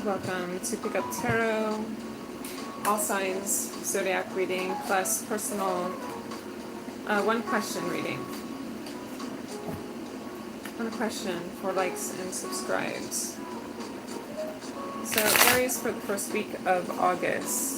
Welcome to Pick Up Tarot, all signs, zodiac reading, plus personal one question reading. One question for likes and subscribes. So Aries for the first week of August.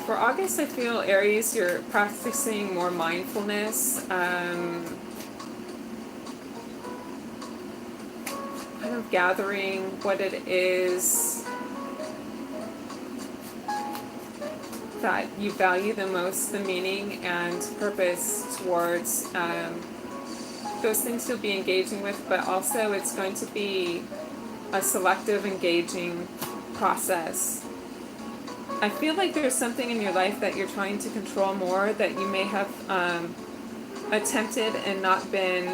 For August, I feel, Aries, you're practicing more mindfulness, kind of gathering what it is that you value the most, the meaning and purpose towards those things you'll be engaging with, but also it's going to be a selective engaging process. I feel like there's something in your life that you're trying to control more, that you may have attempted and not been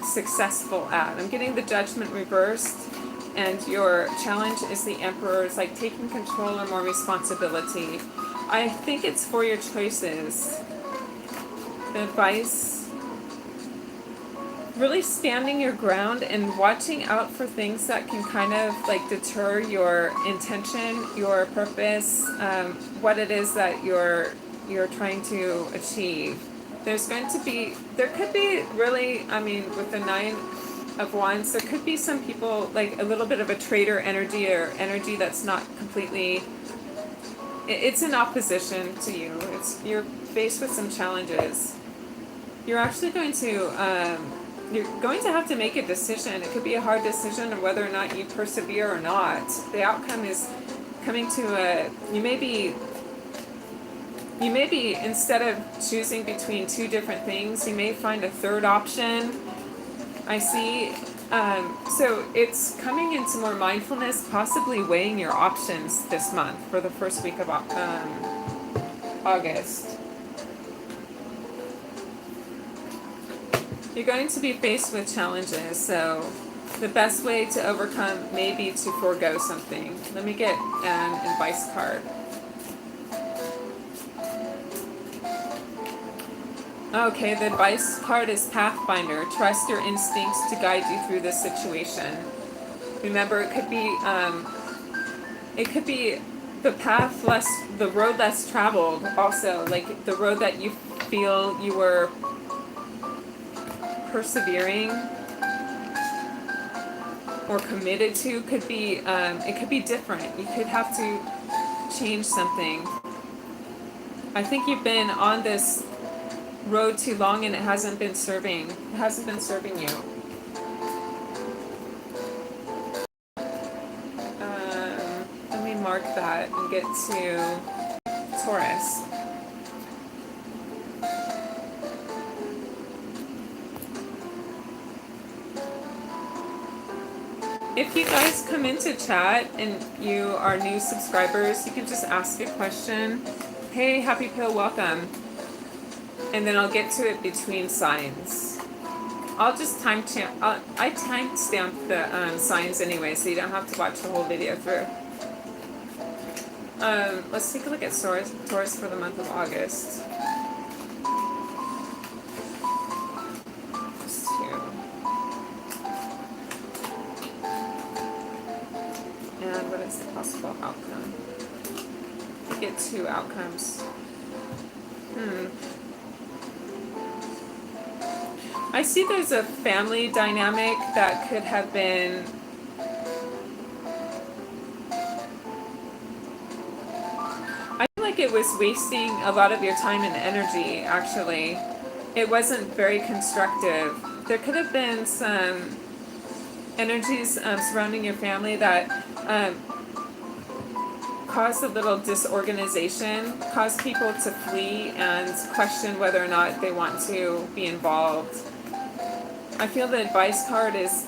successful at. I'm getting the Judgment reversed, and your challenge is the Emperor. It's like taking control or more responsibility. I think it's for your choices. The advice, really standing your ground and watching out for things that can kind of deter your intention, your purpose, what it is that you're trying to achieve. There could be really, with the Nine of Wands, there could be some people a little bit of a traitor energy, or energy that's not completely, it's in opposition to you. You're faced with some challenges. You're actually going to have to make a decision. It could be a hard decision of whether or not you persevere or not. The outcome is coming to you may be, instead of choosing between two different things, you may find a third option. I see. So it's coming into more mindfulness, possibly weighing your options this month for the first week of August. You're going to be faced with challenges, so the best way to overcome may be to forego something. Let me get an advice card. Okay, the advice card is Pathfinder. Trust your instincts to guide you through this situation. Remember, it could be the path the road less traveled. Also, the road that you feel you were persevering or committed to could be it could be different. You could have to change something. I think you've been on this road too long and it hasn't been serving you. Let me mark that and get to Taurus. If you guys come into chat and you are new subscribers, you can just ask a question. Hey, Happy Pill, welcome. And then I'll get to it between signs. I'll just timestamp the signs anyway, so you don't have to watch the whole video through. Let's take a look at Taurus for the month of August. And what is the possible outcome? We get two outcomes. I see there's a family dynamic that could have been I feel like it was wasting a lot of your time and energy, actually. It wasn't very constructive. There could have been some energies surrounding your family that caused a little disorganization, caused people to flee and question whether or not they want to be involved. I feel the advice card is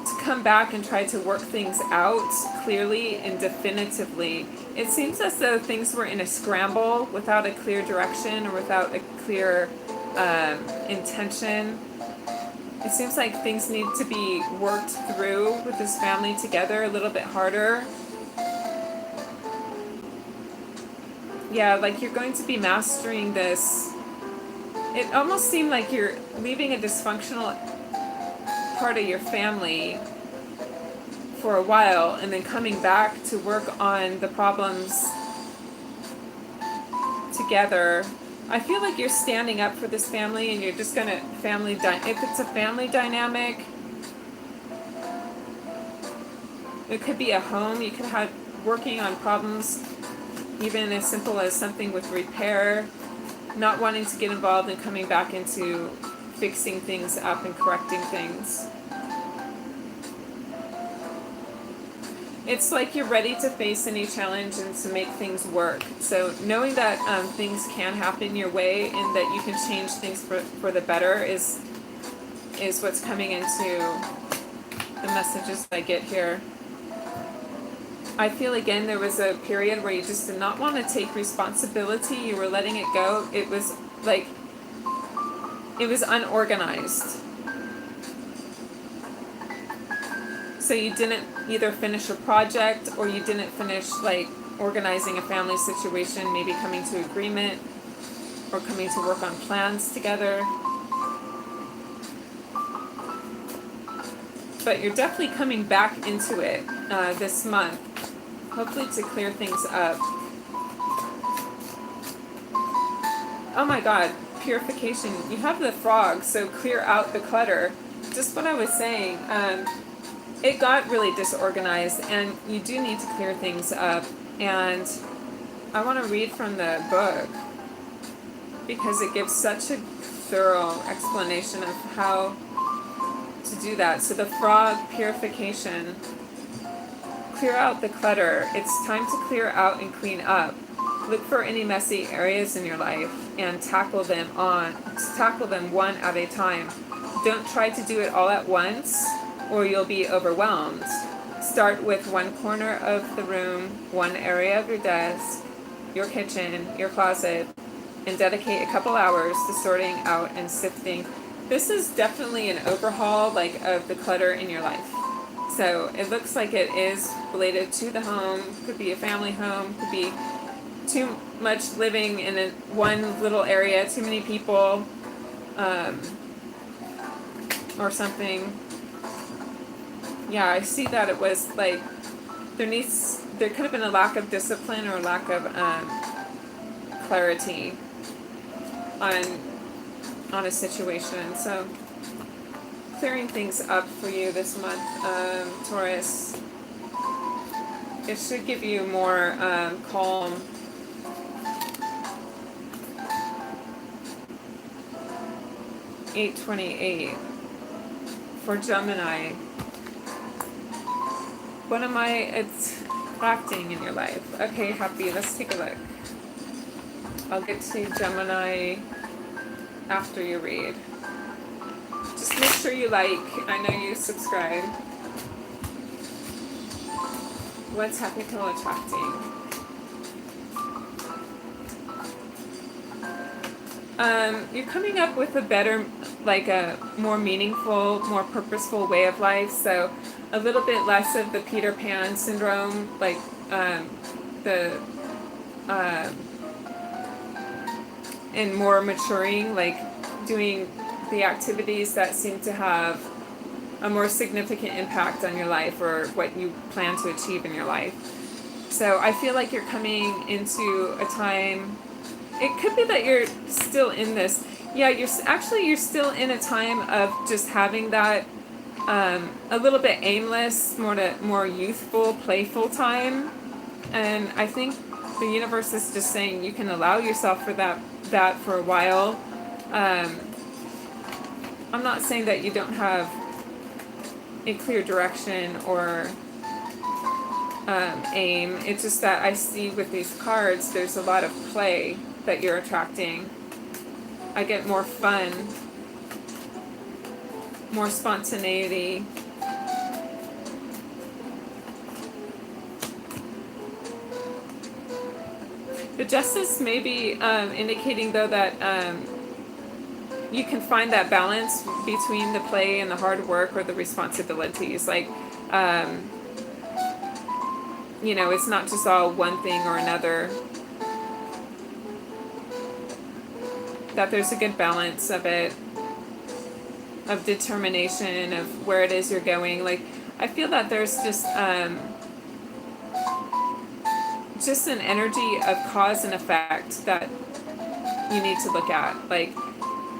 to come back and try to work things out clearly and definitively. It seems as though things were in a scramble without a clear direction or without a clear intention. It seems like things need to be worked through with this family together a little bit harder. Yeah, like you're going to be mastering this. It almost seemed like you're leaving a dysfunctional part of your family for a while and then coming back to work on the problems together. I feel like you're standing up for this family and you're just going to if it's a family dynamic, it could be a home. You could have working on problems even as simple as something with repair, not wanting to get involved and coming back into fixing things up and correcting things. It's like you're ready to face any challenge and to make things work. So knowing that things can happen your way and that you can change things for the better is what's coming into the messages I get here. I feel again there was a period where you just did not want to take responsibility. You were letting it go. It was like, it was unorganized. So you didn't either finish a project or you didn't finish like organizing a family situation, maybe coming to agreement or coming to work on plans together. But you're definitely coming back into it this month, hopefully to clear things up. Oh my God, purification. You have the frog, so clear out the clutter. Just what I was saying. It got really disorganized and you do need to clear things up. And I want to read from the book because it gives such a thorough explanation of how to do that. So the frog purification. Clear out the clutter. It's time to clear out and clean up. Look for any messy areas in your life and tackle them one at a time. Don't try to do it all at once or you'll be overwhelmed. Start with one corner of the room, one area of your desk, your kitchen, your closet, and dedicate a couple hours to sorting out and sifting. This is definitely an overhaul of the clutter in your life. So it looks like it is related to the home. Could be a family home, could be too much living in one little area, too many people, or something. Yeah, I see that it was like there could have been a lack of discipline or a lack of clarity on a situation. So clearing things up for you this month, Taurus. It should give you more calm. $828 for Gemini. What am I attracting in your life? Okay, happy. Let's take a look. I'll get to Gemini after you read. Just make sure you like. I know you subscribe. What's Capricorn attracting? You're coming up with a better, a more meaningful, more purposeful way of life. So a little bit less of the Peter Pan syndrome, and more maturing, doing the activities that seem to have a more significant impact on your life or what you plan to achieve in your life. So I feel like you're coming into a time, it could be that you're still in this. Yeah, you're still in a time of just having that a little bit aimless, more youthful, playful time. And I think the universe is just saying you can allow yourself for that for a while. I'm not saying that you don't have a clear direction or aim. It's just that I see with these cards, there's a lot of play that you're attracting. I get more fun, more spontaneity, The Justice may be indicating, though, that you can find that balance between the play and the hard work or the responsibilities. Like, you know, it's not just all one thing or another. That there's a good balance of it, of determination, of where it is you're going. Like, I feel that there's just an energy of cause and effect that you need to look at. Like,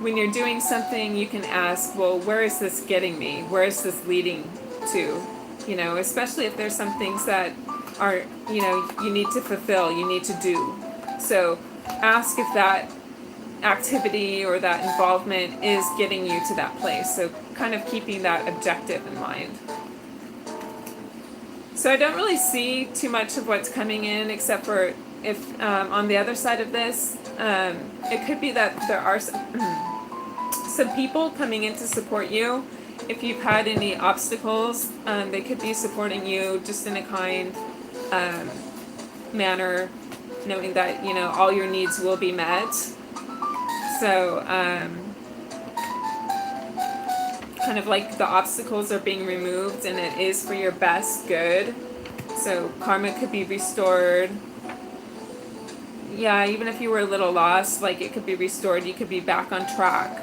when you're doing something, you can ask, well, where is this getting me? Where is this leading to? You know, especially if there's some things that are, you know, you need to fulfill, you need to do. So ask if that activity or that involvement is getting you to that place. So kind of keeping that objective in mind. So I don't really see too much of what's coming in, except for if on the other side of this, it could be that there are some people coming in to support you. If you've had any obstacles, they could be supporting you just in a kind manner, knowing that, you know, all your needs will be met. So kind of like the obstacles are being removed and it is for your best good. So karma could be restored. Yeah, even if you were a little lost, like, it could be restored. You could be back on track.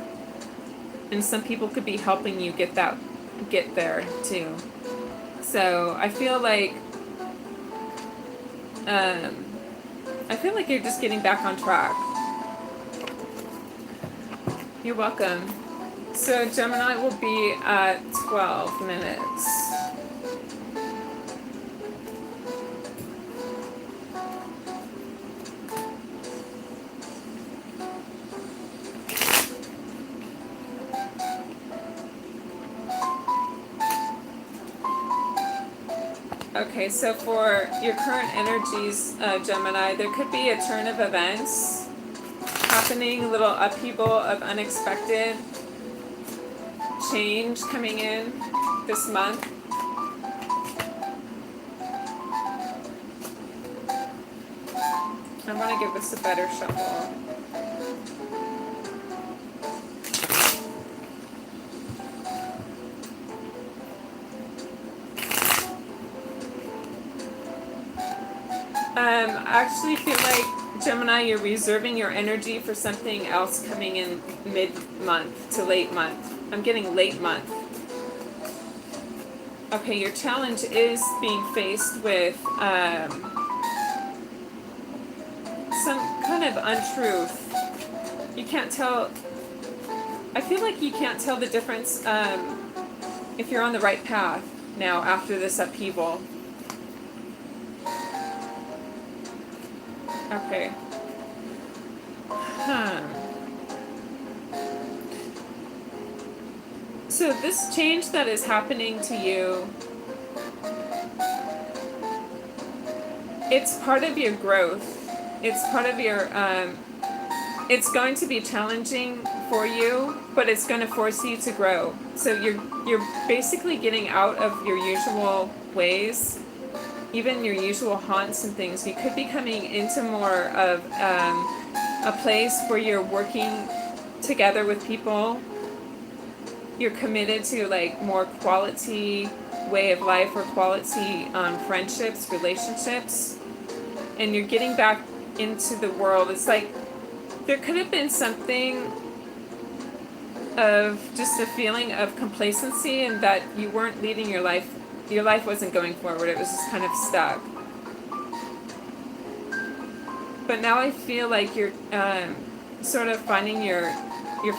And some people could be helping you get there too. So I feel like you're just getting back on track. You're welcome. So Gemini will be at 12 minutes. Okay, so for your current energies, Gemini, there could be a turn of events happening, a little upheaval of unexpected change coming in this month. I want to give this a better shuffle. I actually feel like, Gemini, you're reserving your energy for something else coming in mid-month to late month. I'm getting late month. Okay, your challenge is being faced with some kind of untruth. You can't tell, I feel like you can't tell the difference if you're on the right path now after this upheaval. Okay. So this change that is happening to you, it's part of your growth. It's part of your, it's going to be challenging for you, but it's going to force you to grow. So you're basically getting out of your usual ways, even your usual haunts and things. You could be coming into more of a place where you're working together with people. You're committed to like more quality way of life or quality friendships, relationships, and you're getting back into the world. It's like there could have been something of just a feeling of complacency and that you weren't leading your life. Your life wasn't going forward. It was just kind of stuck. But now I feel like you're sort of finding your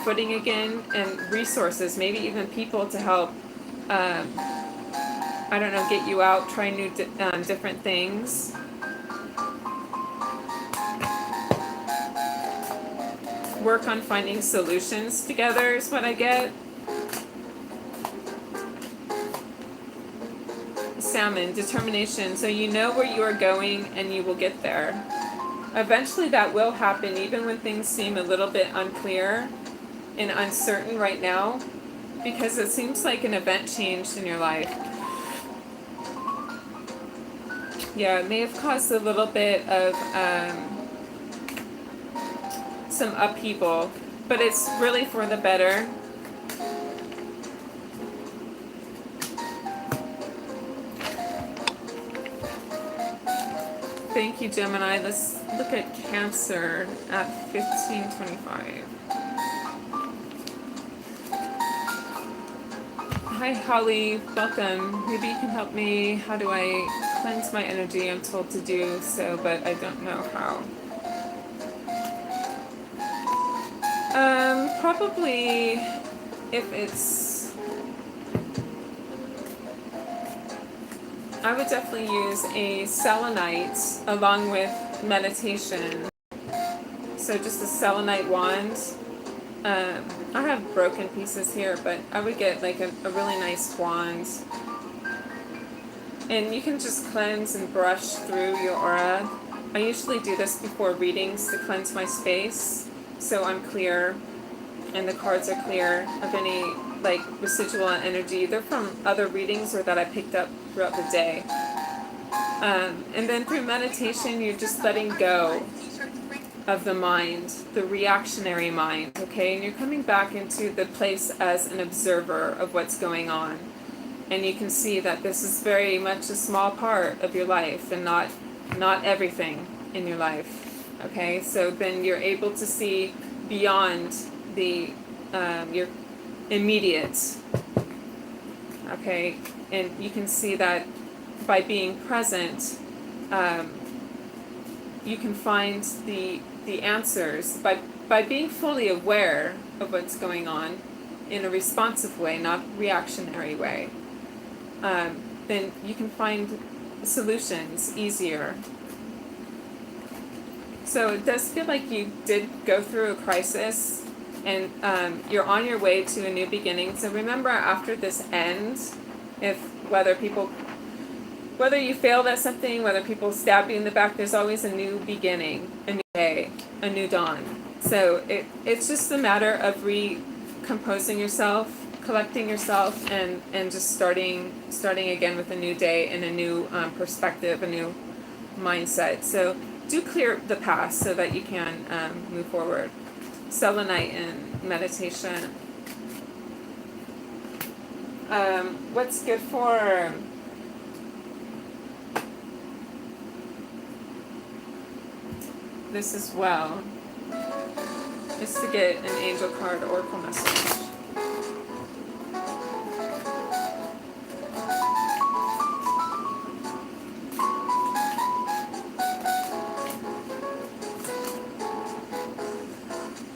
footing again, and resources, maybe even people to help, I don't know, get you out, try new different things. Work on finding solutions together is what I get. Salmon, determination. So you know where you are going and you will get there. Eventually that will happen, even when things seem a little bit unclear and uncertain right now, because it seems like an event changed in your life. Yeah, it may have caused a little bit of some upheaval, but it's really for the better. Thank you, Gemini. Let's look at Cancer at 1525. Hi, Holly. Welcome. Maybe you can help me. How do I cleanse my energy? I'm told to do so, but I don't know how. Probably if it's... I would definitely use a selenite along with meditation. So just a selenite wand. I have broken pieces here, but I would get like a really nice wand. And you can just cleanse and brush through your aura. I usually do this before readings to cleanse my space, so I'm clear and the cards are clear of any like residual energy, either from other readings or that I picked up throughout the day. And then through meditation, you're just letting go of the mind, the reactionary mind, okay? And you're coming back into the place as an observer of what's going on. And you can see that this is very much a small part of your life and not everything in your life, okay? So then you're able to see beyond the your immediate, okay? And you can see that by being present, you can find the answers by being fully aware of what's going on in a responsive way, not reactionary way. Then you can find solutions easier. So it does feel like you did go through a crisis, and you're on your way to a new beginning. So remember, after this ends, whether you failed at something, whether people stab you in the back, there's always a new beginning, a new day, a new dawn. So it's just a matter of recomposing yourself, collecting yourself, and just starting again with a new day and a new perspective, a new mindset. So do clear the past so that you can move forward. Selenite and meditation. What's good for this as well is to get an angel card oracle message.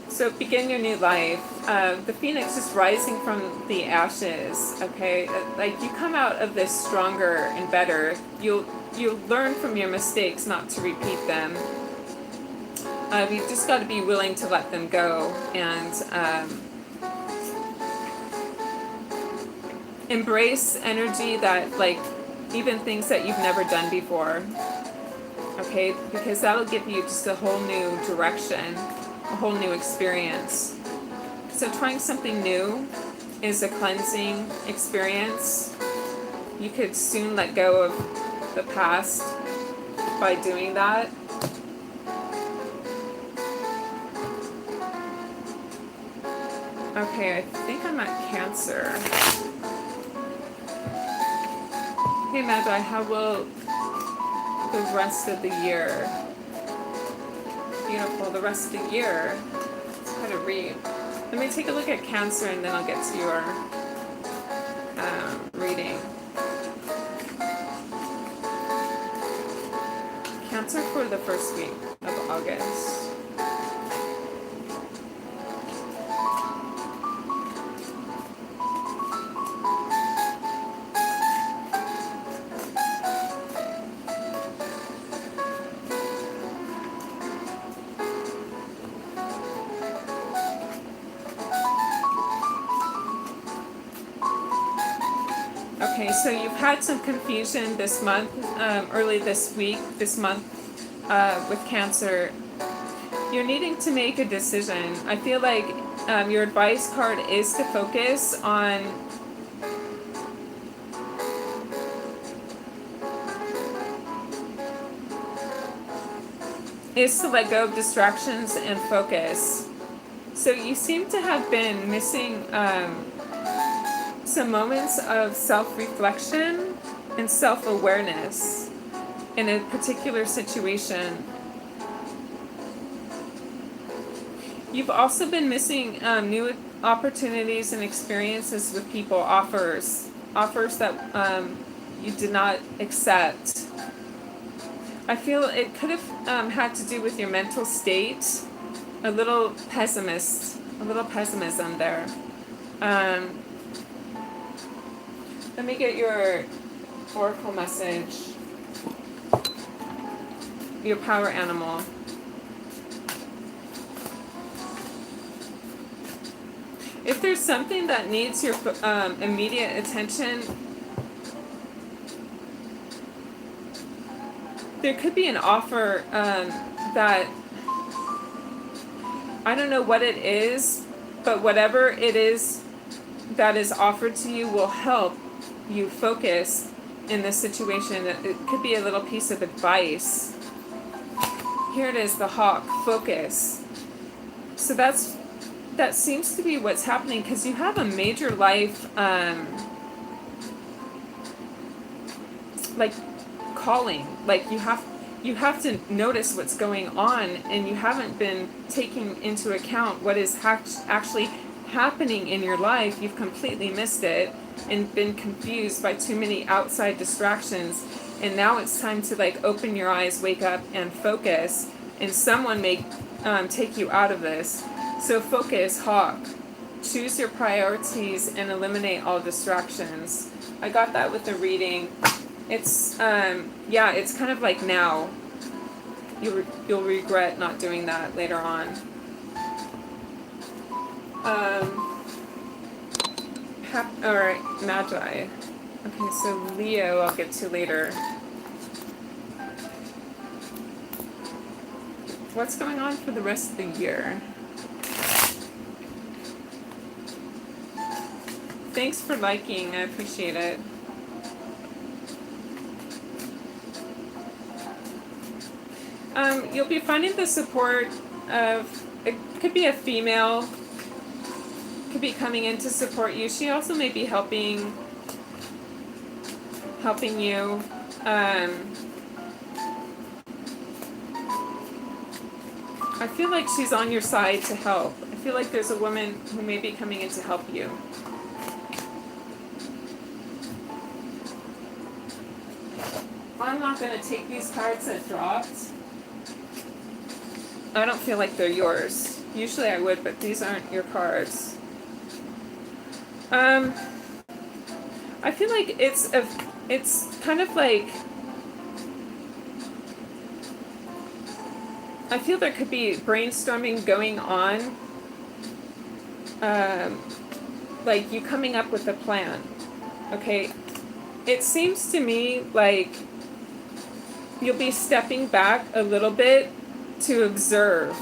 So begin your new life. The phoenix is rising from the ashes, okay? Like you come out of this stronger and better. You'll learn from your mistakes, not to repeat them. You've just got to be willing to let them go and embrace energy that, like, even things that you've never done before, okay? Because that'll give you just a whole new direction, a whole new experience. So trying something new is a cleansing experience. You could soon let go of the past by doing that. Okay, I think I'm at Cancer. Hey Magi, how will the rest of the year? Beautiful, the rest of the year. Let's kind of read. Let me take a look at Cancer and then I'll get to your reading. Cancer for the first week of August. Okay, so you've had some confusion this month, early this month, with Cancer. You're needing to make a decision. I feel like your advice card is to focus on is to let go of distractions and focus. So you seem to have been missing some moments of self-reflection and self-awareness in a particular situation. You've also been missing new opportunities and experiences with people, offers that you did not accept. I feel it could have had to do with your mental state, a little pessimism there. Let me get your oracle message, your power animal. If there's something that needs your immediate attention, there could be an offer that, I don't know what it is, but whatever it is that is offered to you will help you focus in this situation. It could be a little piece of advice. Here it is, the hawk, focus. So that seems to be what's happening, because you have a major life like calling. Like you have to notice what's going on, and you haven't been taking into account what is actually happening in your life. You've completely missed it and been confused by too many outside distractions, and now it's time to like open your eyes, wake up, and focus, and someone may take you out of this. So focus, hawk. Choose your priorities and eliminate all distractions. I got that with the reading. It's yeah, it's kind of like now. You'll regret not doing that later on. Alright, Magi. Okay, so Leo I'll get to later. What's going on for the rest of the year? Thanks for liking, I appreciate it. You'll be finding the support of, it could be a female, could be coming in to support you. She also may be helping you. I feel like she's on your side to help. I feel like there's a woman who may be coming in to help you. I'm not going to take these cards that dropped. I don't feel like they're yours. Usually I would, but these aren't your cards. I feel like it's kind of like, I feel there could be brainstorming going on, like you coming up with a plan. Okay, it seems to me like you'll be stepping back a little bit to observe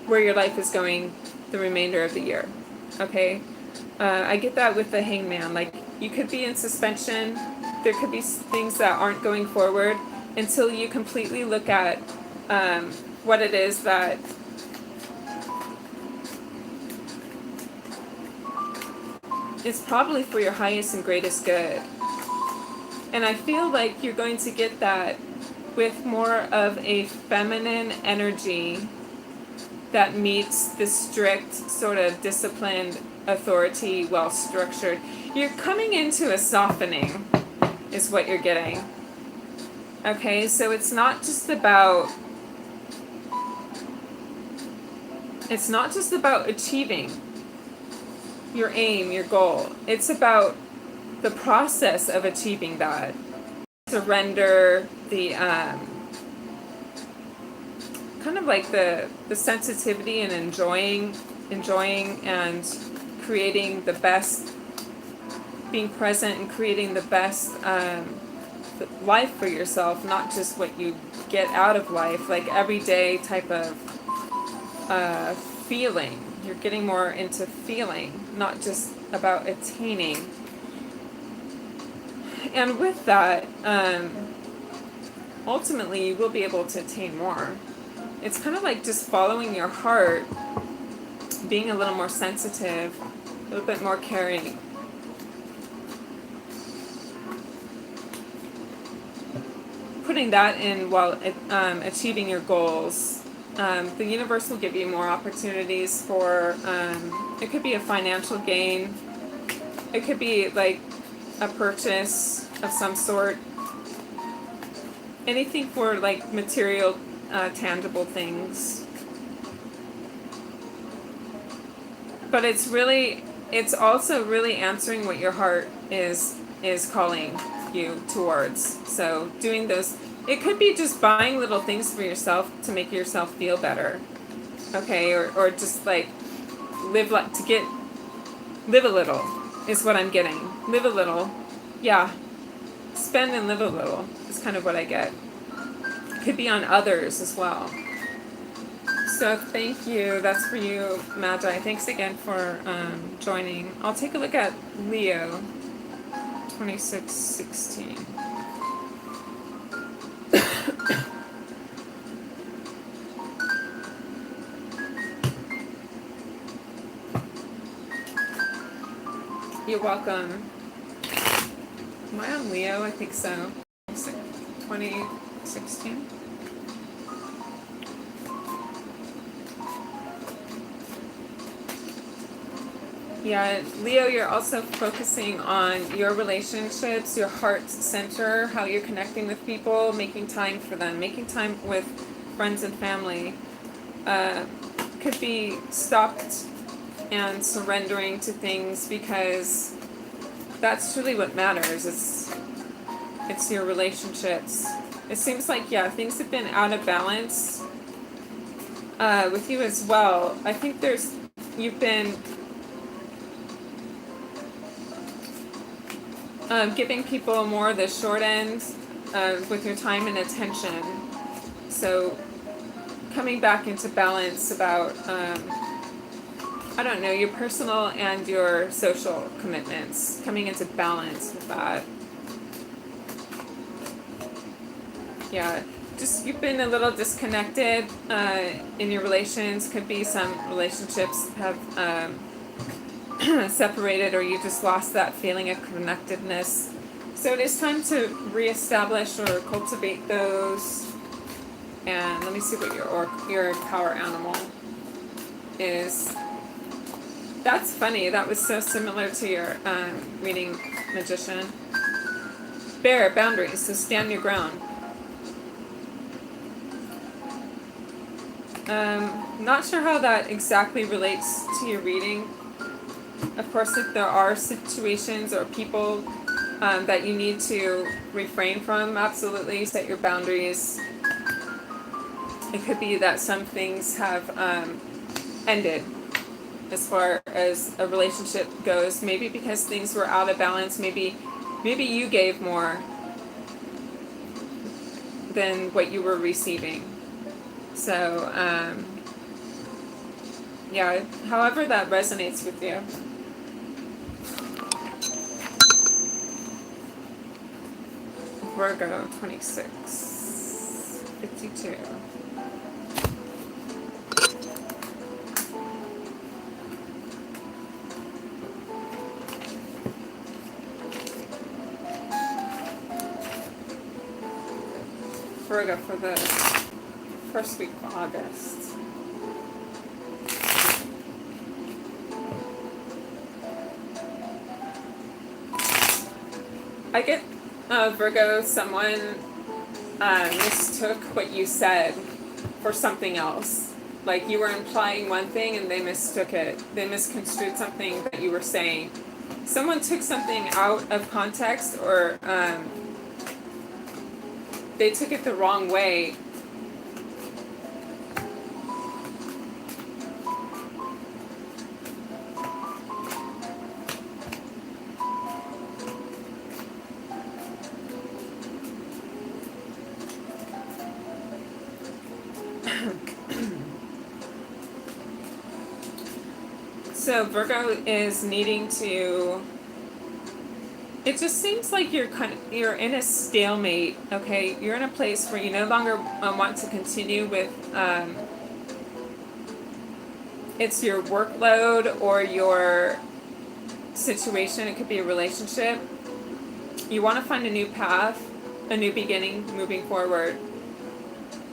where your life is going the remainder of the year. Okay, I get that with the hangman. Like you could be in suspension. There could be things that aren't going forward until you completely look at what it is that is probably for your highest and greatest good. And I feel like you're going to get that with more of a feminine energy that meets the strict, sort of disciplined authority, well structured. You're coming into a softening, is what you're getting. Okay, so it's not just about achieving your aim, your goal. It's about the process of achieving that. Surrender, the kind of like the sensitivity and enjoying and creating the best, being present and creating the best life for yourself, not just what you get out of life, like everyday type of feeling. You're getting more into feeling, not just about attaining. And with that, ultimately you will be able to attain more. It's kind of like just following your heart, being a little more sensitive, a little bit more caring. Putting that in while achieving your goals. The universe will give you more opportunities for, it could be a financial gain. It could be like a purchase of some sort. Anything for like material, tangible things. But it's also really answering what your heart is calling you towards. So doing those, it could be just buying little things for yourself to make yourself feel better. Okay, or just like live a little is what I'm getting. Live a little. Yeah. Spend and live a little is kind of what I get. It could be on others as well. So thank you. That's for you, Magi. Thanks again for joining. I'll take a look at Leo 2616. You're welcome. Am I on Leo? I think so. 2016. Yeah, Leo, you're also focusing on your relationships, your heart center, how you're connecting with people, making time for them, making time with friends and family. Could be stopped and surrendering to things, because that's truly what matters. It's your relationships. It seems like, yeah, things have been out of balance with you as well. I think you've been giving people more the short end with your time and attention. So coming back into balance about, I don't know, your personal and your social commitments. Coming into balance with that. Yeah, just you've been a little disconnected in your relations. Could be some relationships have separated, or you just lost that feeling of connectedness. So it is time to reestablish or cultivate those. And let me see what your power animal is. That's funny. That was so similar to your reading, Magician. Bear, boundaries. So stand your ground. Not sure how that exactly relates to your reading. Of course, if there are situations or people that you need to refrain from, absolutely set your boundaries. It could be that some things have ended as far as a relationship goes. Maybe because things were out of balance. Maybe you gave more than what you were receiving. So, yeah, however that resonates with you. Virgo 2652. Virgo for the first week of August. I get Virgo, someone mistook what you said for something else. Like you were implying one thing and they mistook it. They misconstrued something that you were saying. Someone took something out of context, or they took it the wrong way. So Virgo is needing to It just seems like you're in a stalemate. Okay, you're in a place where you no longer want to continue with. It's your workload or your situation. It could be a relationship. You want to find a new path, a new beginning, moving forward.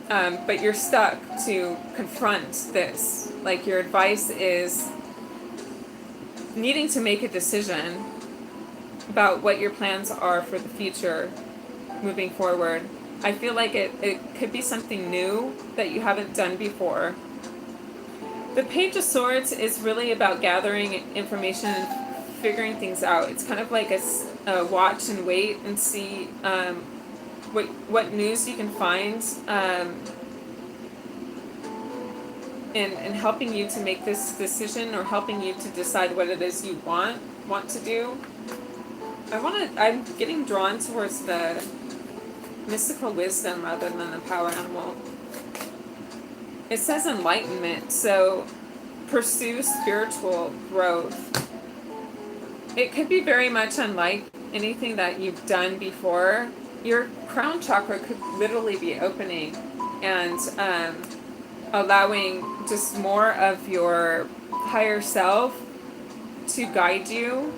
But you're stuck to confront this. Like, your advice is needing to make a decision about what your plans are for the future, moving forward. I feel like it could be something new that you haven't done before. The Page of Swords is really about gathering information and figuring things out. It's kind of like a watch and wait and see what news you can find in helping you to make this decision, or helping you to decide what it is you want to do. I'm getting drawn towards the mystical wisdom rather than the power animal. It says enlightenment, so pursue spiritual growth. It could be very much unlike anything that you've done before. Your crown chakra could literally be opening and allowing just more of your higher self to guide you.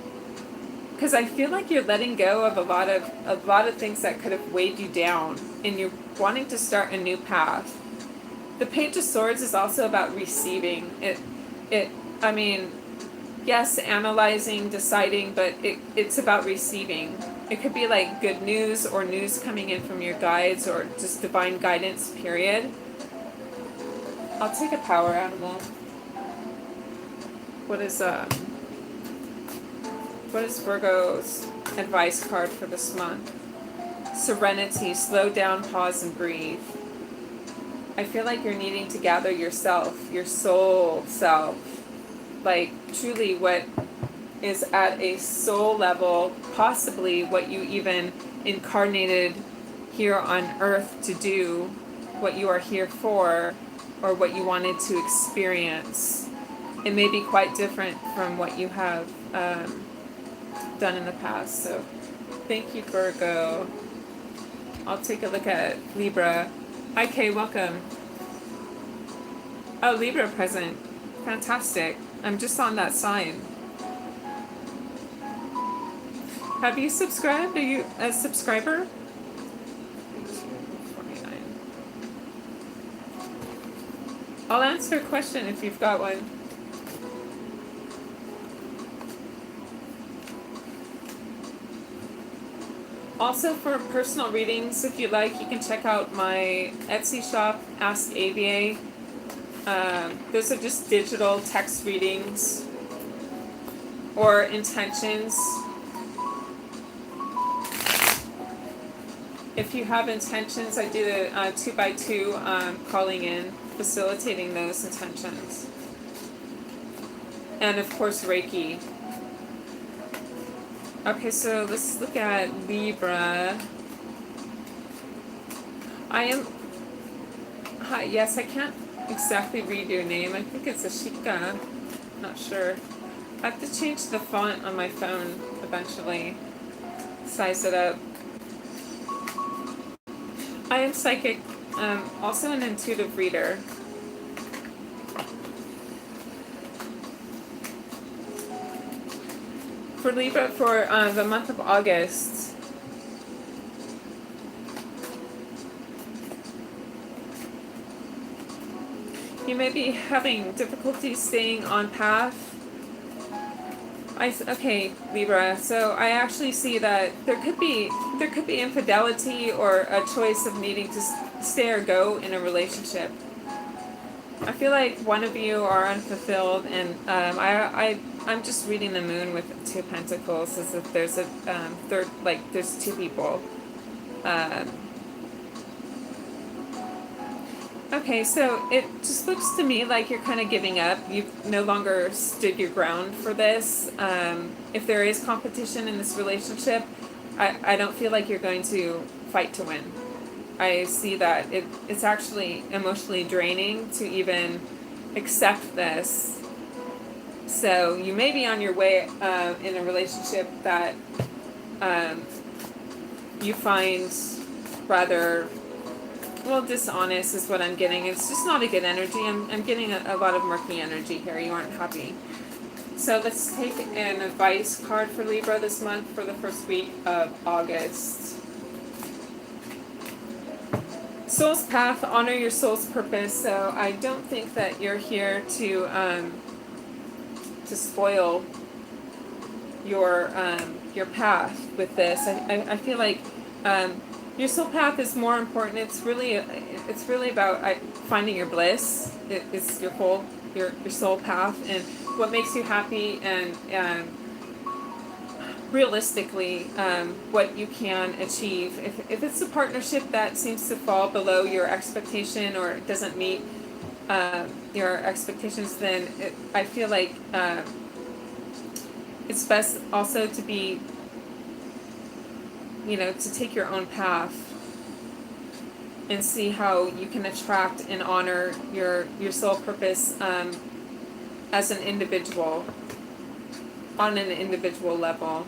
Because I feel like you're letting go of a lot of things that could have weighed you down, and you're wanting to start a new path. The Page of Swords is also about receiving. I mean, yes, analyzing, deciding, but it's about receiving. It could be like good news or news coming in from your guides, or just divine guidance, period. I'll take a power animal. What is Virgo's advice card for this month? Serenity, slow down, pause, and breathe. I feel like you're needing to gather yourself, your soul self, like truly what is at a soul level, possibly what you even incarnated here on earth to do, what you are here for, or what you wanted to experience. It may be quite different from what you have done in the past. So thank you, Virgo. I'll take a look at Libra. Hi, Kay, welcome. Oh, Libra present. Fantastic. I'm just on that sign. Have you subscribed? Are you a subscriber? 49. I'll answer a question if you've got one. Also, for personal readings, if you like, you can check out my Etsy shop, Ask AVA. Those are just digital text readings or intentions. If you have intentions, I do the 2x2 calling in, facilitating those intentions. And of course, Reiki. Okay, so let's look at Libra. Hi, yes, I can't exactly read your name. I think it's Ashika. Not sure. I have to change the font on my phone eventually. Size it up. I am psychic, also an intuitive reader. For Libra, for the month of August, you may be having difficulty staying on path. Okay, Libra, so I actually see that there could be infidelity or a choice of needing to stay or go in a relationship. I feel like one of you are unfulfilled, and I'm just reading the moon with 2 pentacles, as if there's a third, like there's 2 people. Okay, so it just looks to me like you're kind of giving up. You've no longer stood your ground for this. If there is competition in this relationship, I don't feel like you're going to fight to win. I see that it's actually emotionally draining to even accept this. So you may be on your way in a relationship that you find rather, well, dishonest is what I'm getting. It's just not a good energy. I'm getting a lot of murky energy here. You aren't happy. So let's take an advice card for Libra this month for the first week of August. Soul's path, honor your soul's purpose. So I don't think that you're here to spoil your path with this. I feel like your soul path is more important. It's really about finding your bliss. It's your soul path and what makes you happy, and realistically what you can achieve. If it's a partnership that seems to fall below your expectation or doesn't meet your expectations, then I feel like it's best also to be, to take your own path and see how you can attract and honor your soul purpose as an individual, on an individual level.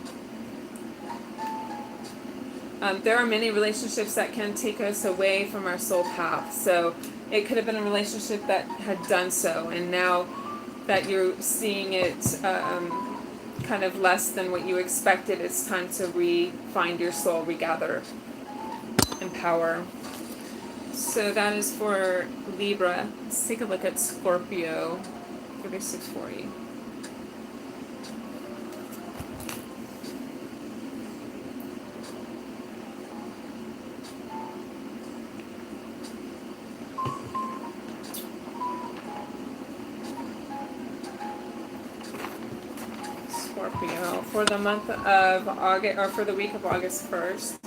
There are many relationships that can take us away from our soul path. So it could have been a relationship that had done so, and now that you're seeing it kind of less than what you expected, it's time to find your soul, regather in power. So that is for Libra. Let's take a look at Scorpio, 3640. Scorpio for the month of August, or for the week of August 1st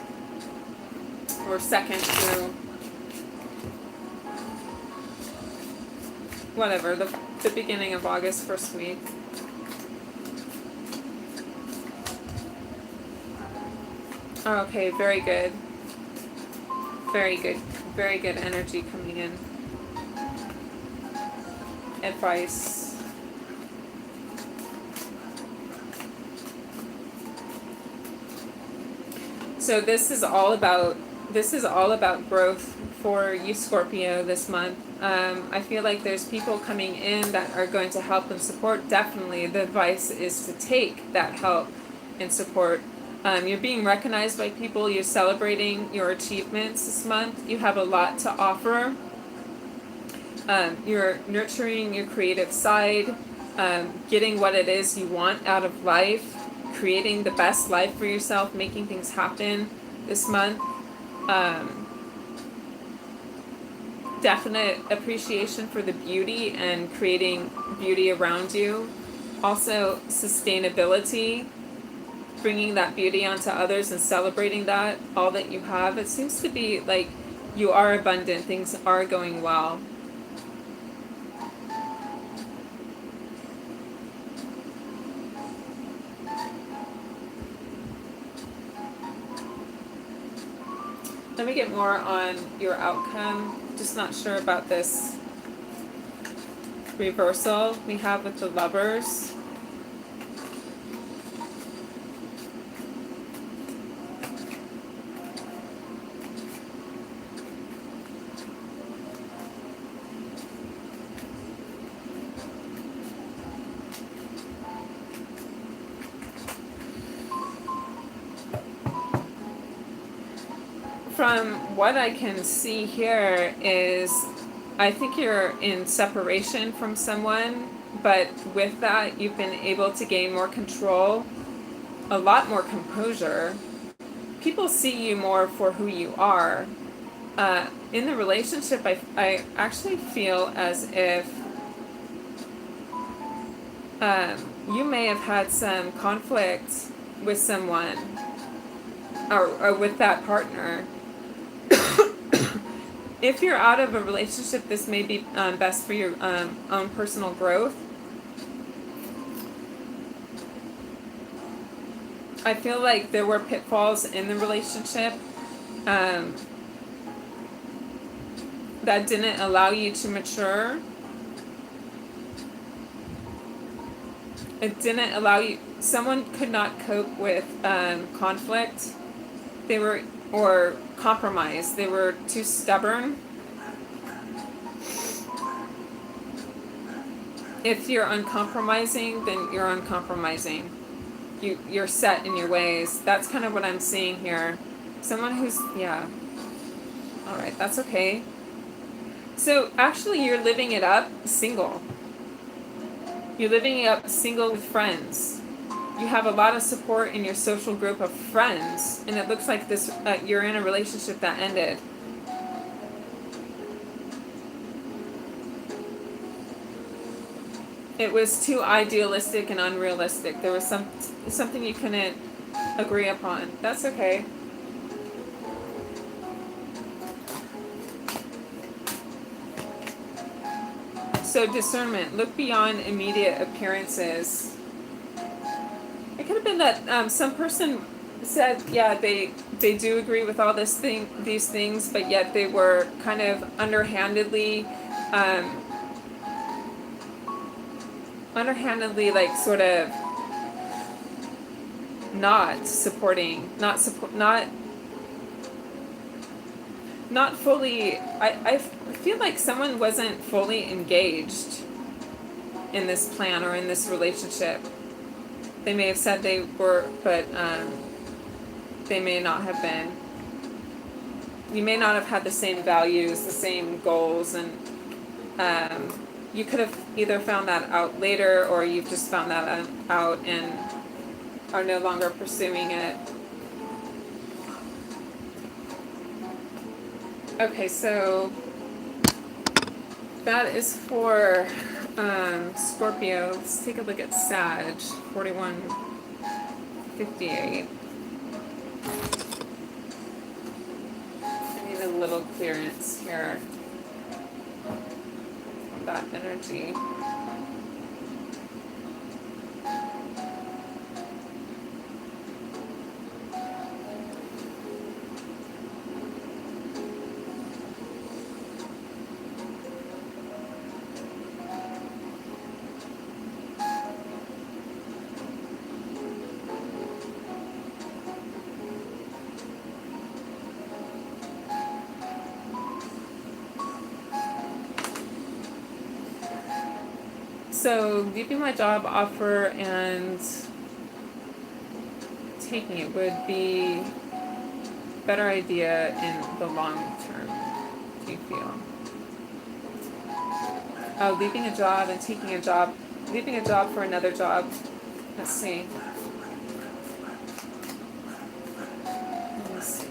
or 2nd through whatever, the beginning of August, first week. Okay, very good. Very good. Very good energy coming in. Advice. So this is all about growth for you, Scorpio, this month. I feel like there's people coming in that are going to help and support. Definitely the advice is to take that help and support. You're being recognized by people. You're celebrating your achievements this month. You have a lot to offer. You're nurturing your creative side, getting what it is you want out of life, creating the best life for yourself, making things happen this month. Definite appreciation for the beauty and creating beauty around you. Also sustainability, bringing that beauty onto others and celebrating that, all that you have. It seems to be like you are abundant, things are going well. Let me get more on your outcome. Just not sure about this reversal we have with the Lovers. From what I can see here is, I think you're in separation from someone, but with that you've been able to gain more control, a lot more composure. People see you more for who you are. In the relationship, I actually feel as if you may have had some conflict with someone, or with that partner. If you're out of a relationship, this may be best for your own personal growth. I feel like there were pitfalls in the relationship that didn't allow you to mature. It didn't allow you, someone could not cope with conflict. They were, or compromise. They were too stubborn. If you're uncompromising, then you're uncompromising. You're set in your ways. That's kind of what I'm seeing here. Someone who's, yeah. All right, that's okay. So actually you're living it up single. You're living it up single with friends. You have a lot of support in your social group of friends, and it looks like this you're in a relationship that ended. It was too idealistic and unrealistic. There was something you couldn't agree upon. That's okay. So discernment. Look beyond immediate appearances. It could have been that some person said, yeah, they do agree with all these things, but yet they were kind of underhandedly like sort of not supporting, not fully. I feel like someone wasn't fully engaged in this plan or in this relationship. They may have said they were, but they may not have been. You may not have had the same values, the same goals, and you could have either found that out later, or you've just found that out and are no longer pursuing it. Okay, so that is for Scorpio. Let's take a look at Sag, 4158. I need a little clearance here. That energy. So leaving my job offer and taking it would be a better idea in the long term, do you feel? Oh, leaving a job and taking a job, leaving a job for another job. Let's see. Let me see.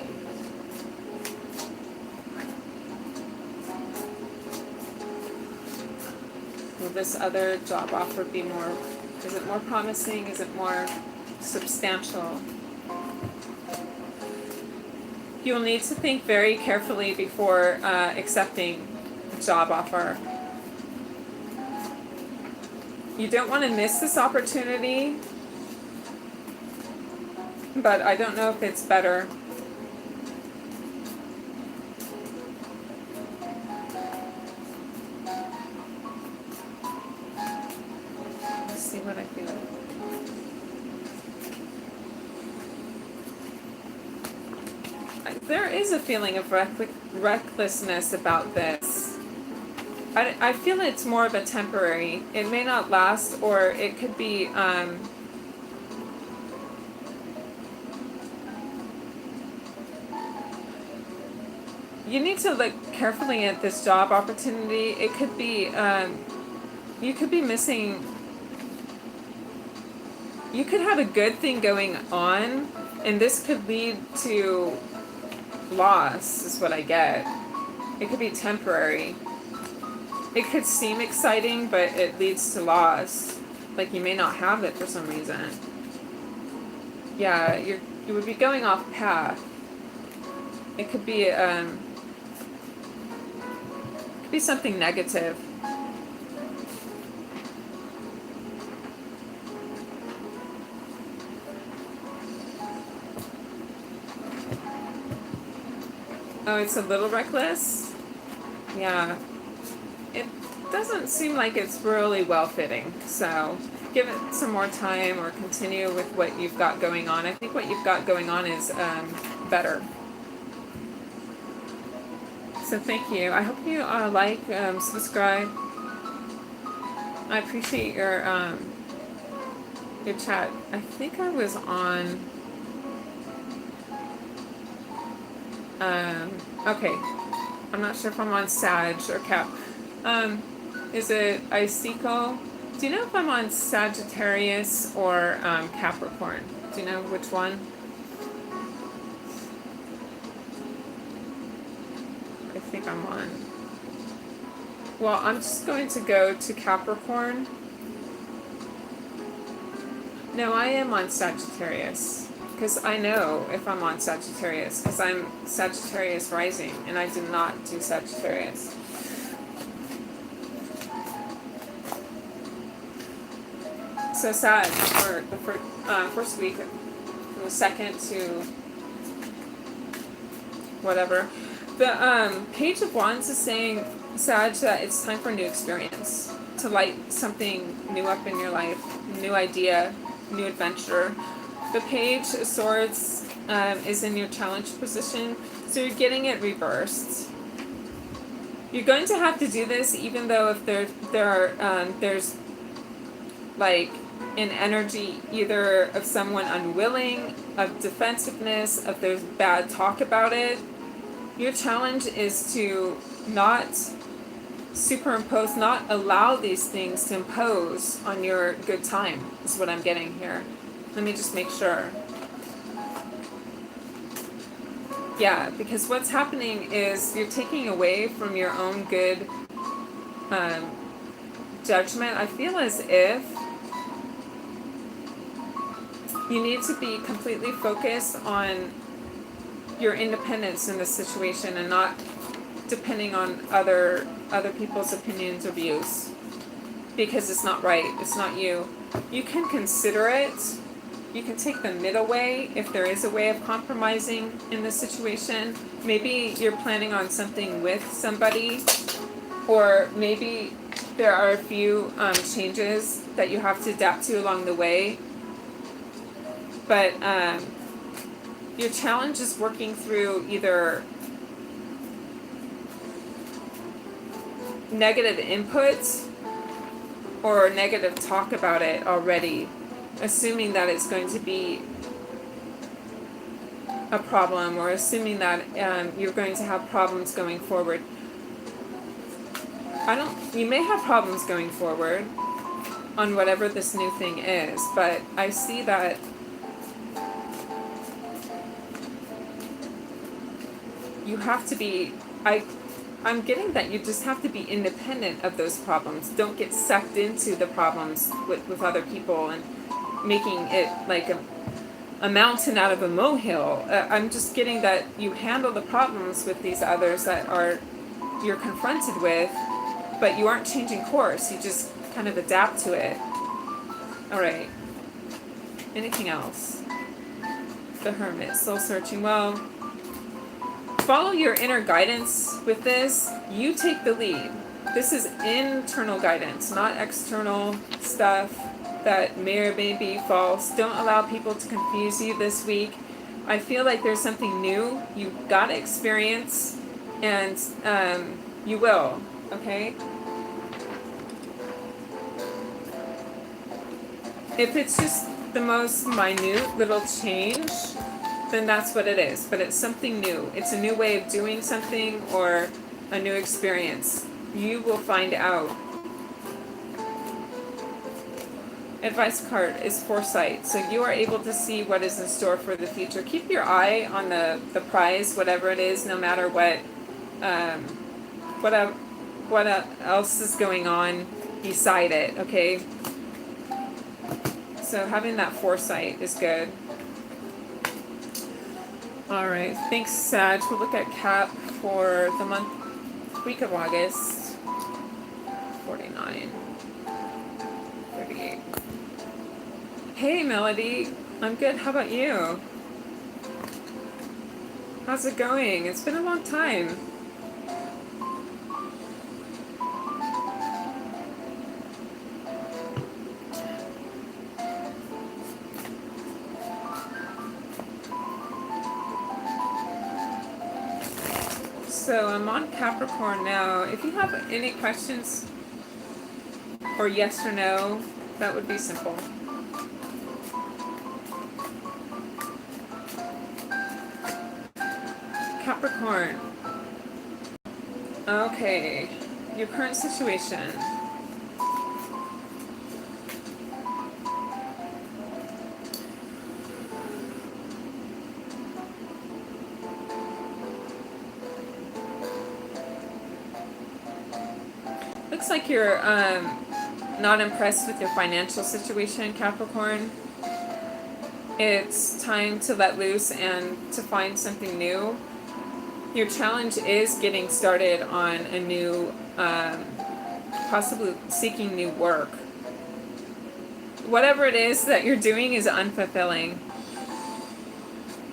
Will this other job offer be more, is it more promising? Is it more substantial? You'll need to think very carefully before accepting a job offer. You don't want to miss this opportunity, but I don't know if it's better. Let's see what I feel. There is a feeling of recklessness about this. I feel it's more of a temporary. It may not last, or it could be you need to look carefully at this job opportunity. It could be you could be missing, you could have a good thing going on, and this could lead to loss, is what I get. It could be temporary. It could seem exciting, but it leads to loss. Like you may not have it for some reason. Yeah, you would be going off path. It could be something negative. Oh, it's a little reckless? Yeah. It doesn't seem like it's really well-fitting, so give it some more time or continue with what you've got going on. I think what you've got going on is better. So thank you. I hope you like, subscribe. I appreciate your chat. I think I was on. Okay. I'm not sure if I'm on Sag or Cap. Is it Icicle? Do you know if I'm on Sagittarius or Capricorn? Do you know which one? I think I'm on. Well, I'm just going to go to Capricorn. No, I am on Sagittarius. Because I know if I'm on Sagittarius. Because I'm Sagittarius rising. And I did not do Sagittarius. So Sag for the first week. From the second to whatever. The Page of Wands is saying, Sag, that it's time for a new experience. To light something new up in your life. New idea. New adventure. The Page of Swords is in your challenge position, so you're getting it reversed. You're going to have to do this, even though if there's like an energy either of someone unwilling, of defensiveness, of there's bad talk about it. Your challenge is to not superimpose, not allow these things to impose on your good time, is what I'm getting here. Let me just make sure. Yeah, because what's happening is you're taking away from your own good judgment. I feel as if you need to be completely focused on your independence in this situation and not depending on other people's opinions or views, because it's not right. It's not you. You can consider it. You can take the middle way if there is a way of compromising in this situation. Maybe you're planning on something with somebody, or maybe there are a few changes that you have to adapt to along the way. But your challenge is working through either negative inputs or negative talk about it already, assuming that it's going to be a problem, or assuming that you're going to have problems going forward. You may have problems going forward on whatever this new thing is, but I see that you have to be, I'm getting that you just have to be independent of those problems. Don't get sucked into the problems with other people and making it like a mountain out of a molehill. I'm just getting that you handle the problems with these others that you're confronted with, but you aren't changing course. You just kind of adapt to it. All right. Anything else? The Hermit, soul searching. Well, follow your inner guidance with this. You take the lead. This is internal guidance, not external stuff that may or may be false. Don't allow people to confuse you this week. I feel like there's something new you've got to experience, and you will, okay? If it's just the most minute little change, then that's what it is. But it's something new. It's a new way of doing something or a new experience. You will find out. Advice card is foresight. So you are able to see what is in store for the future. Keep your eye on the prize, whatever it is, no matter what else is going on beside it, okay? So having that foresight is good. All right, thanks, Sag. We'll look at Cap for the week of August. 49, 38. Hey, Melody. I'm good. How about you? How's it going? It's been a long time. so I'm on Capricorn now. If you have any questions or yes or no, that would be simple. Capricorn. Okay, your current situation. Looks like you're not impressed with your financial situation, Capricorn. It's time to let loose and to find something new. Your challenge is getting started on a new, possibly seeking new work. Whatever it is that you're doing is unfulfilling.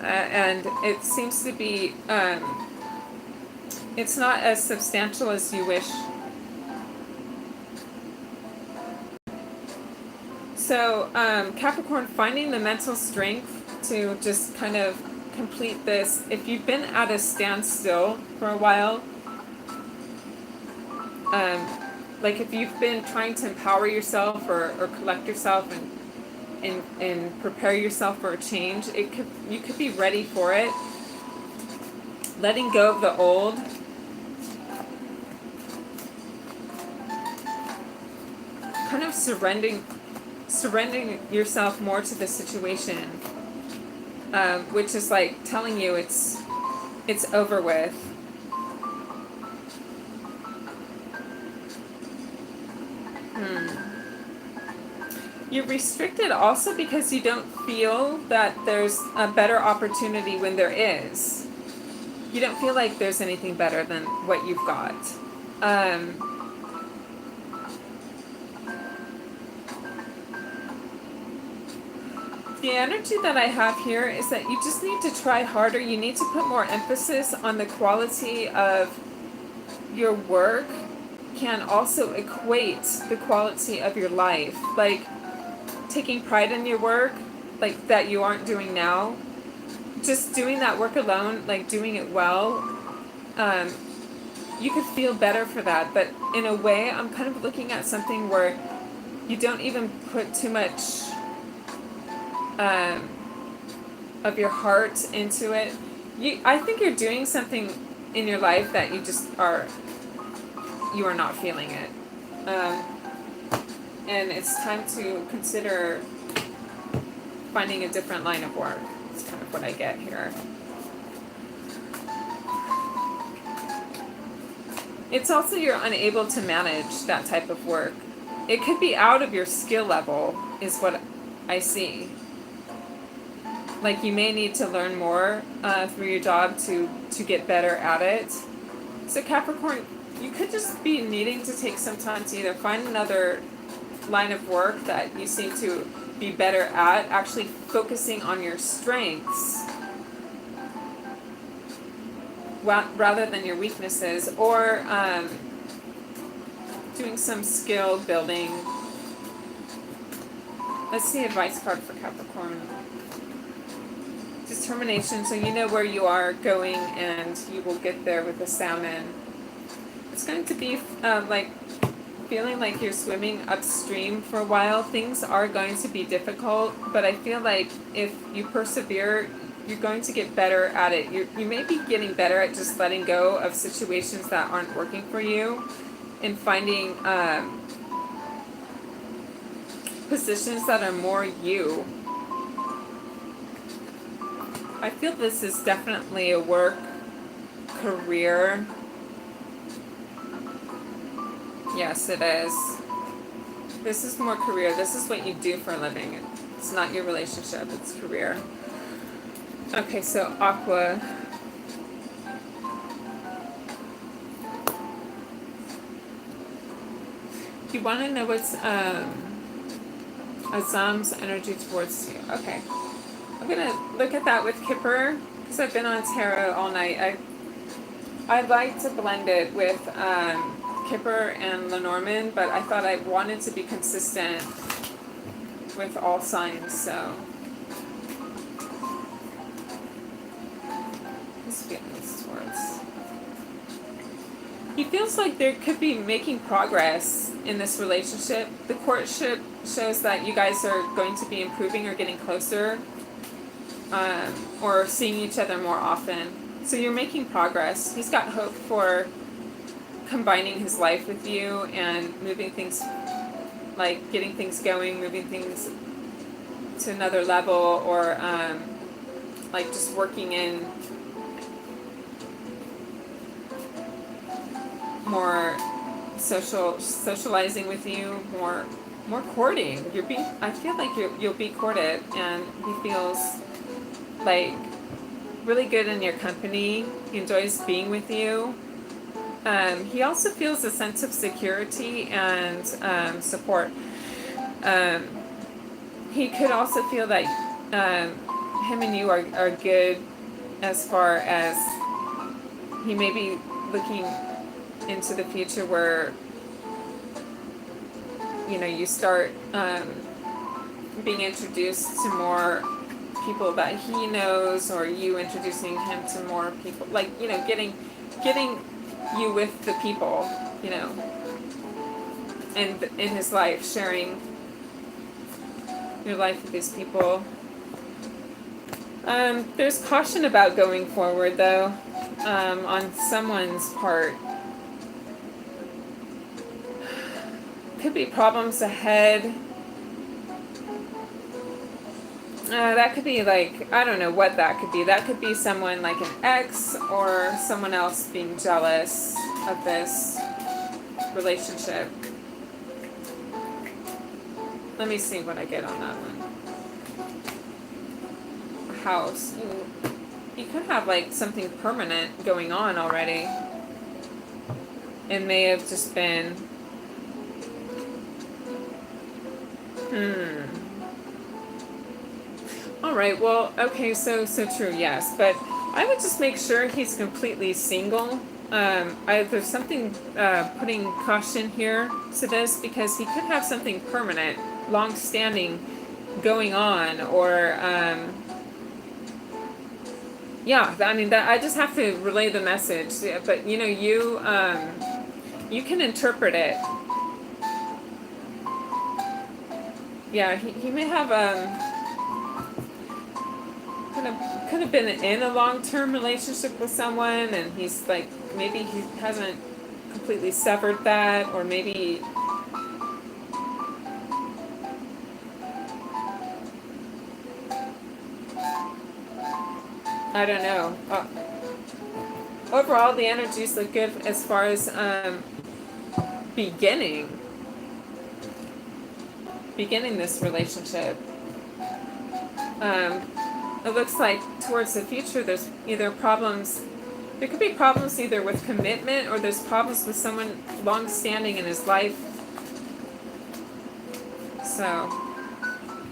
And it seems to be, it's not as substantial as you wish. So, Capricorn, finding the mental strength to just kind of complete this. If you've been at a standstill for a while, like if you've been trying to empower yourself or collect yourself and prepare yourself for a change, you could be ready for it. Letting go of the old. Kind of surrendering yourself more to the situation, which is like telling you it's over with. You're restricted also because you don't feel that there's a better opportunity when there is. You don't feel like there's anything better than what you've got. The energy that I have here is that you just need to try harder. You need to put more emphasis on the quality of your work can also equate the quality of your life. Like taking pride in your work, like that you aren't doing now. Just doing that work alone, like doing it well, you could feel better for that. But in a way, I'm kind of looking at something where you don't even put too much of your heart into it. I think you're doing something in your life that you are not feeling it. And it's time to consider finding a different line of work. That's kind of what I get here. It's also you're unable to manage that type of work. It could be out of your skill level, is what I see. Like you may need to learn more through your job to get better at it. So Capricorn, you could just be needing to take some time to either find another line of work that you seem to be better at, actually focusing on your strengths rather than your weaknesses, or doing some skill building. Let's see advice card for Capricorn. Determination, so you know where you are going and you will get there with the salmon. It's going to be like feeling like you're swimming upstream for a while. Things are going to be difficult, but I feel like if you persevere, you're going to get better at it. You may be getting better at just letting go of situations that aren't working for you and finding positions that are more you. I feel this is definitely a work career. Yes, it is. This is more career. This is what you do for a living. It's not your relationship, it's career. Okay, so Aqua. You want to know what's Azam's energy towards you. Okay. I'm going to look at that with Kipper, because I've been on tarot all night. I like to blend it with Kipper and Lenormand, but I thought I wanted to be consistent with all signs, so. His feelings towards. He feels like there could be making progress in this relationship. The courtship shows that you guys are going to be improving or getting closer, or seeing each other more often. So you're making progress. He's got hope for combining his life with you and moving things, like getting things going, moving things to another level, or like just working in more socializing with you, more courting. I feel like you'll be courted, and he feels like really good in your company. He enjoys being with you. He also feels a sense of security and support. He could also feel that him and you are good, as far as he may be looking into the future where you start being introduced to more people that he knows, or you introducing him to more people, like getting you with the people and in his life, sharing your life with these people. There's caution about going forward, though, on someone's part. Could be problems ahead. That could be like, I don't know what that could be. That could be someone like an ex, or someone else being jealous of this relationship. Let me see what I get on that one. House. You could have like something permanent going on already. It may have just been Alright, well, okay, so true, yes. But I would just make sure he's completely single. There's something putting caution here to this, because he could have something permanent, long-standing going on, or yeah, I mean, that I just have to relay the message. But you can interpret it. Yeah, he may have could have been in a long-term relationship with someone, and he's like, maybe he hasn't completely severed that, or maybe I don't know. Overall, the energies look good as far as beginning this relationship. It looks like towards the future there's either problems, there could be problems either with commitment, or there's problems with someone long-standing in his life. So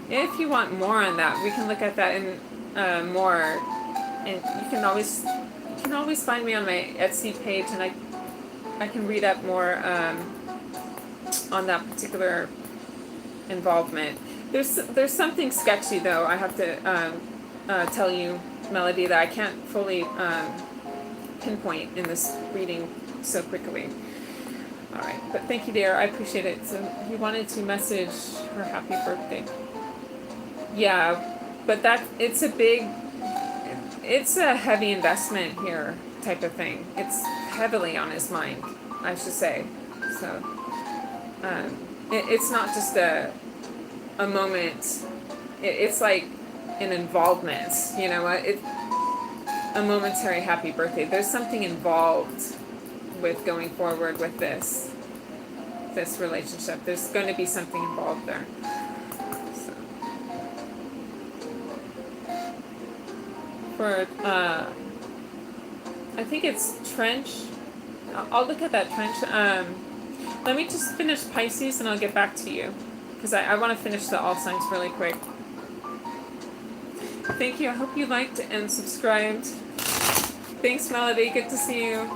if you want more on that, we can look at that in more, and you can always find me on my Etsy page, and I can read up more on that particular involvement. There's something sketchy, though, I have to tell you, Melody, that I can't fully pinpoint in this reading so quickly. All right, but thank you, dear. I appreciate it. So he wanted to message her happy birthday. Yeah, but it's a heavy investment here type of thing. It's heavily on his mind, I should say. So it's not just a moment. It's like an involvement, it's a momentary happy birthday. There's something involved with going forward with this relationship. There's going to be something involved there. So, for I think it's trench. I'll look at that trench. Let me just finish Pisces, and I'll get back to you, because I want to finish the all signs really quick. Thank you. I hope you liked and subscribed. Thanks, Melody. Good to see you.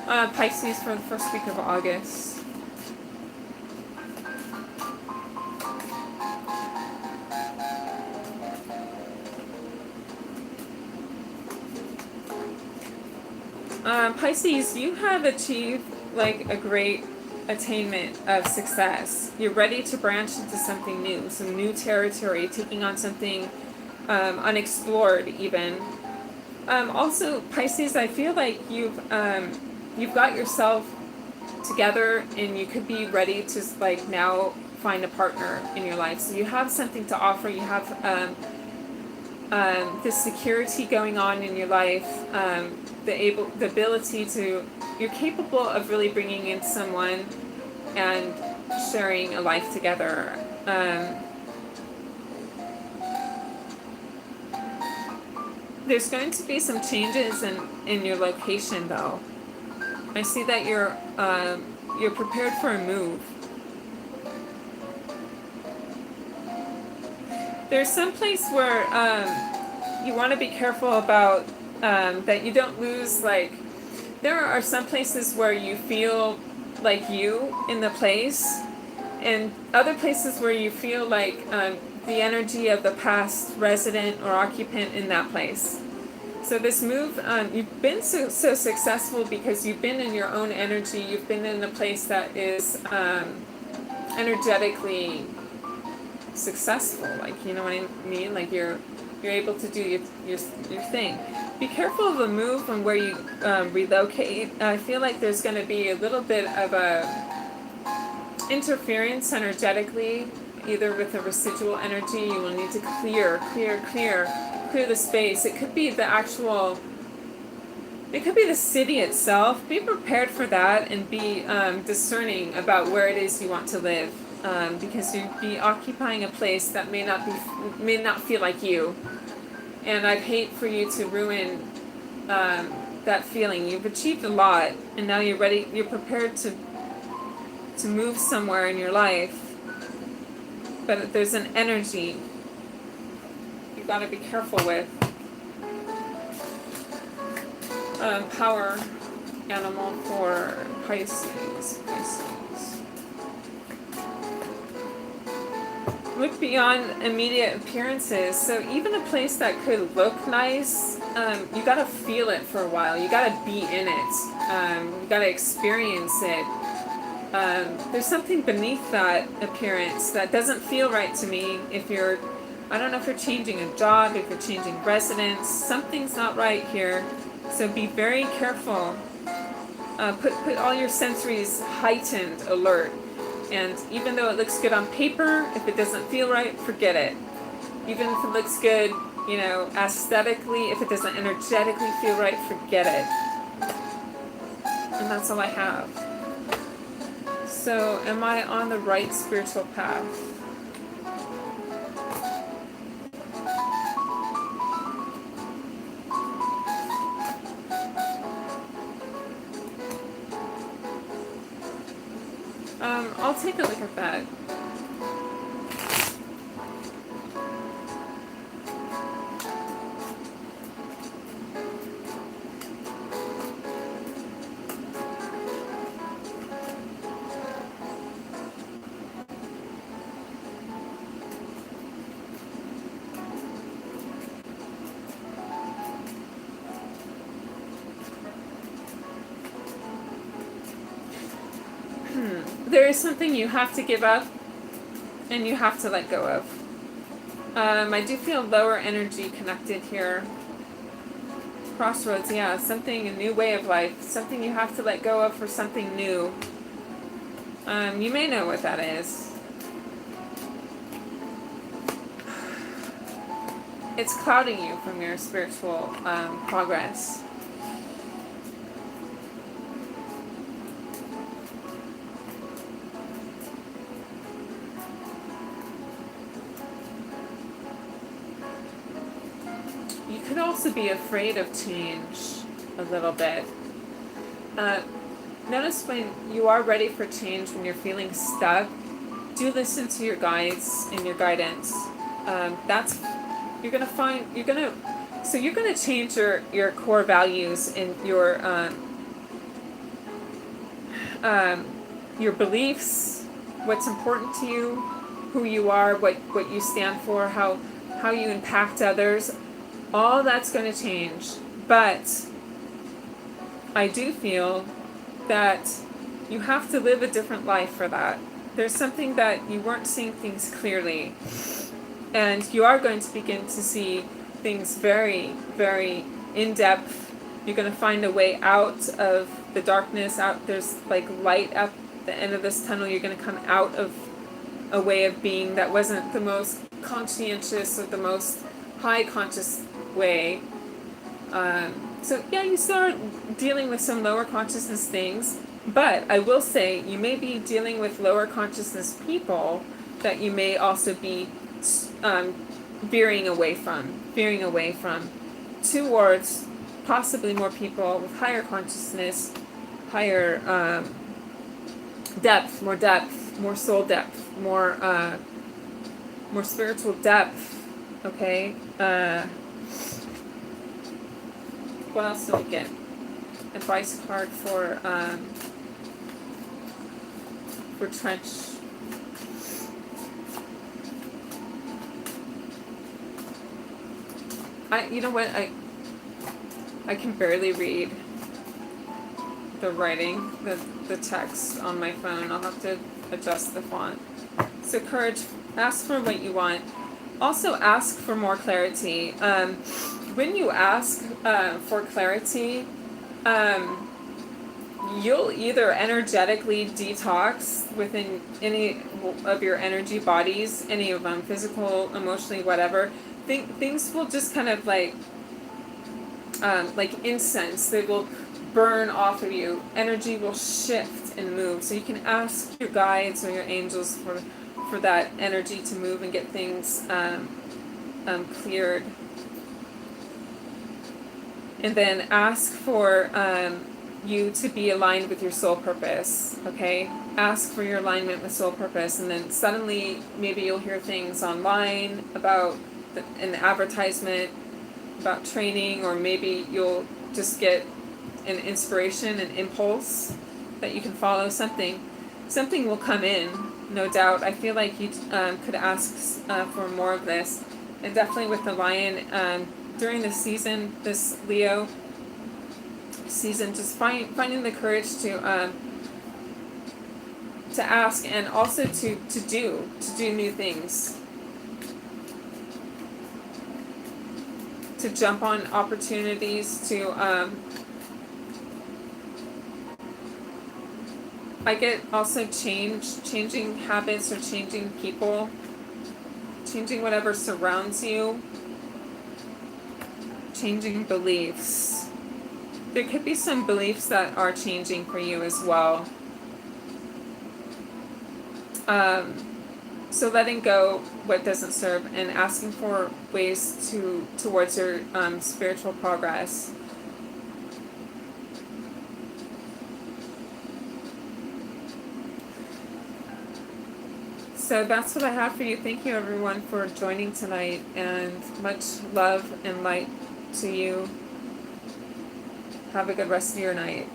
Pisces for the first week of August. Pisces, you have achieved like a great attainment of success. You're ready to branch into something new, some new territory, taking on something unexplored even. Also, Pisces, I feel like you've got yourself together, and you could be ready to like now find a partner in your life. So you have something to offer. You have this security going on in your life. The ability to, you're capable of really bringing in someone and sharing a life together. There's going to be some changes in your location, though. I see that you're prepared for a move. There's some place where you want to be careful about that you don't lose, like, there are some places where you feel like you in the place, and other places where you feel like the energy of the past resident or occupant in that place. So this move, you've been so successful because you've been in your own energy. You've been in a place that is energetically successful. Like, you know what I mean? Like you're able to do your thing. Be careful of a move and where you relocate. I feel like there's going to be a little bit of a interference energetically, either with the residual energy. You will need to clear the space. It could be the city itself. Be prepared for that, and be discerning about where it is you want to live, because you'd be occupying a place that may not feel like you. And I'd hate for you to ruin that feeling. You've achieved a lot, and now you're ready. You're prepared to move somewhere in your life, but there's an energy you got to be careful with. Power animal for Pisces. Look beyond immediate appearances. So even a place that could look nice, you got to feel it for a while. You got to be in it. You got to experience it. There's something beneath that appearance that doesn't feel right to me. I don't know if you're changing a job, if you're changing residence, something's not right here. So be very careful. Put all your sensories heightened alert. And even though it looks good on paper, if it doesn't feel right, forget it. Even if it looks good, aesthetically, if it doesn't energetically feel right, forget it. And that's all I have. So, am I on the right spiritual path? I'll take a look at that. There is something you have to give up, and you have to let go of. I do feel lower energy connected here. Crossroads, yeah, a new way of life, something you have to let go of for something new. You may know what that is. It's clouding you from your spiritual progress. You could also be afraid of change a little bit. Notice when you are ready for change, when you're feeling stuck, do listen to your guides and your guidance. You're gonna change your core values and your beliefs, what's important to you, who you are, what you stand for, how you impact others. All that's going to change, but I do feel that you have to live a different life for that. There's something that you weren't seeing things clearly, and you are going to begin to see things very, very in depth. You're going to find a way out of the darkness. There's like light at the end of this tunnel. You're going to come out of a way of being that wasn't the most conscientious or the most high conscious way. So yeah, you start dealing with some lower consciousness things, but I will say you may be dealing with lower consciousness people that you may also be veering away from, towards possibly more people with higher consciousness, higher depth, more soul depth, more spiritual depth. Okay. What else do we get? Advice card for Trench. You know what? I can barely read the writing, the text on my phone. I'll have to adjust the font. So courage, ask for what you want. Also ask for more clarity. When you ask for clarity, you'll either energetically detox within any of your energy bodies, any of them, physical, emotionally, whatever. Things will just kind of like incense. They will burn off of you. Energy will shift and move. So you can ask your guides or your angels for that energy to move and get things cleared. And then ask for you to be aligned with your soul purpose, okay? Ask for your alignment with soul purpose, and then suddenly maybe you'll hear things online about an advertisement, about training, or maybe you'll just get an inspiration, an impulse that you can follow. Something will come in, no doubt. I feel like you could ask for more of this, and definitely with the lion, during this season, this Leo season, just finding the courage to ask, and also to do new things, to jump on opportunities, to I get also changing habits, or changing people, changing whatever surrounds you, changing beliefs. There could be some beliefs that are changing for you as well. So letting go what doesn't serve, and asking for ways towards your spiritual progress. So that's what I have for you. Thank you everyone for joining tonight, and much love and light to you. Have a good rest of your night.